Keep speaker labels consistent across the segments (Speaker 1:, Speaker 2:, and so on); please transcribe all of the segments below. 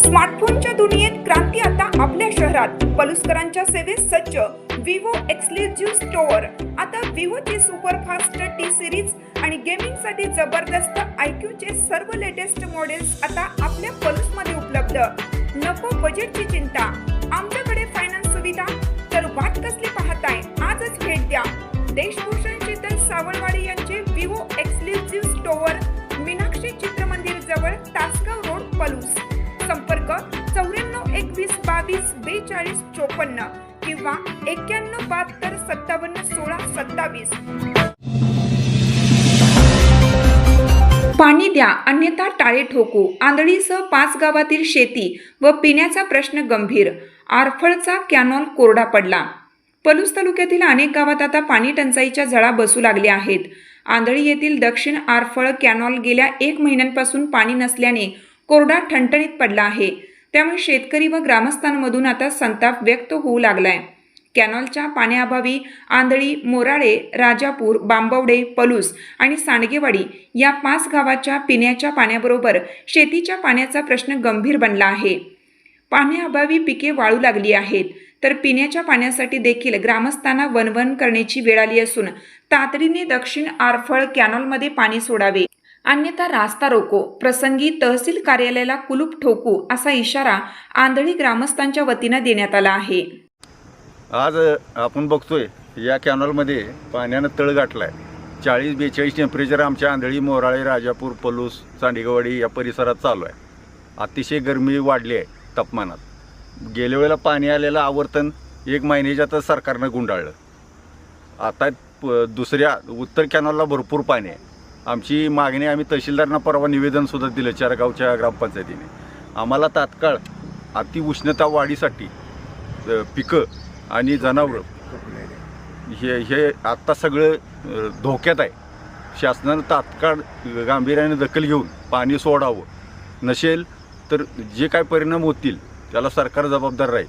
Speaker 1: स्मार्टफोनच्या दुनियेत क्रांती आता आपल्या शहरात. पलुसकरांच्या सेवेत सज्ज विवो एक्सक्लुझिव्ह स्टोअर. आता विवोची सुपरफास्ट टी सिरीज आणि गेमिंगसाठी जबरदस्त आयक्यूचे सर्व लेटेस्ट मॉडेल्स आता आपल्या पलुसमध्ये उपलब्ध. नको बजेटची चिंता, आमच्याकडे फायनान्स सुविधा. तर वाट कसली पाहताय, आजच भेट द्या. देशभूषण शीतल सावळवाडी यांचे Vivo exclusive store, Meenakshi Chitramandir जवळ, तासगाव रोड, पलूस. संपर्क 94 21 22 42 54 किंवा 91 72 57 16 27. पाणी द्या अन्यथा टाळे ठोकू. आंधळीसह 5 गावातील शेती व पिण्याचा प्रश्न गंभीर. आरफळचा कॅनॉल कोरडा पडला. पलूस तालुक्यातील अनेक गावात आता पाणी टंचाईच्या झळा बसू लागल्या आहेत. आंधळी येथील दक्षिण आरफळ कॅनॉल गेल्या 1 महिन्यांपासून पाणी नसल्याने कोरडा ठणठणीत पडला आहे. त्यामुळे शेतकरी व ग्रामस्थांमधून आता संताप व्यक्त होऊ लागलाय. कॅनॉलच्या पाण्याअभावी आंधळी, मोराळे, राजापूर, बांबवडे, पलूस आणि सांडगेवाडी या 5 गावाच्या पिण्याच्या पाण्याबरोबर शेतीच्या पाण्याचा प्रश्न गंभीर बनला आहे. पाण्याअभावी पिके वाळू लागली आहेत, तर पिण्याच्या पाण्यासाठी देखील ग्रामस्थांना वणवण करण्याची वेळ आली असून तातडीने दक्षिण आरफळ कॅनॉलमध्ये पाणी सोडावे, अन्यथा रास्ता रोको, प्रसंगी तहसील कार्यालयाला कुलूप ठोकू असा इशारा आंधळी ग्रामस्थांच्या वतीनं देण्यात आला आहे.
Speaker 2: आज आपण बघतोय या कॅनॉलमध्ये पाण्यानं तळ गाठलाय. 40-42 टेम्परेचर आमच्या आंधळी, मोराळे, राजापूर, पलूस, सांडगेवाडी या परिसरात चालू आहे. अतिशय गरमी वाढली आहे तापमानात. गेल्या वेळेला पाणी आलेलं आवर्तन 1 महिन्याच्या तर सरकारनं गुंडाळलं. आता दुसऱ्या उत्तर कॅनॉलला भरपूर पाणी आहे. आमची मागणी आम्ही तहसीलदारांना परवा निवेदनसुद्धा दिलं चारगावच्या ग्रामपंचायतीने. आम्हाला तात्काळ अतिउष्णता वाढीसाठी पिकं आणि जनावरं हे आत्ता सगळं धोक्यात आहे. शासनानं तात्काळ गांभीर्याने दखल घेऊन पाणी सोडावं. नसेल तर जे काय परिणाम होतील त्याला सरकार जबाबदार राहील.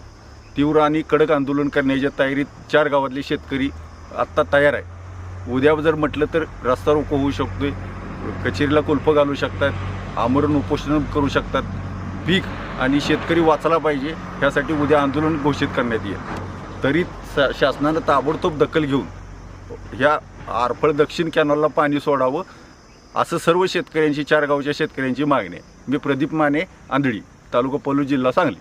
Speaker 2: तीव्र आणि कडक आंदोलन करण्याच्या तयारीत 4 गावातले शेतकरी आत्ता तयार आहे. उद्या जर म्हटलं तर रस्ता रोको होऊ शकतोय, कचेरीला कुलपं घालू शकतात, आमरण उपोषण करू शकतात. पीक आणि शेतकरी वाचला पाहिजे ह्यासाठी उद्या आंदोलन घोषित करण्यात येईल. तरी शासनानं ताबडतोब दखल घेऊन ह्या आरफळ दक्षिण कॅनॉलला पाणी सोडावं असं सर्व शेतकऱ्यांची, 4 गावच्या शेतकऱ्यांची मागणी आहे. मी प्रदीप माने, आंधळी, तालुका पलूस, जिल्हा सांगली.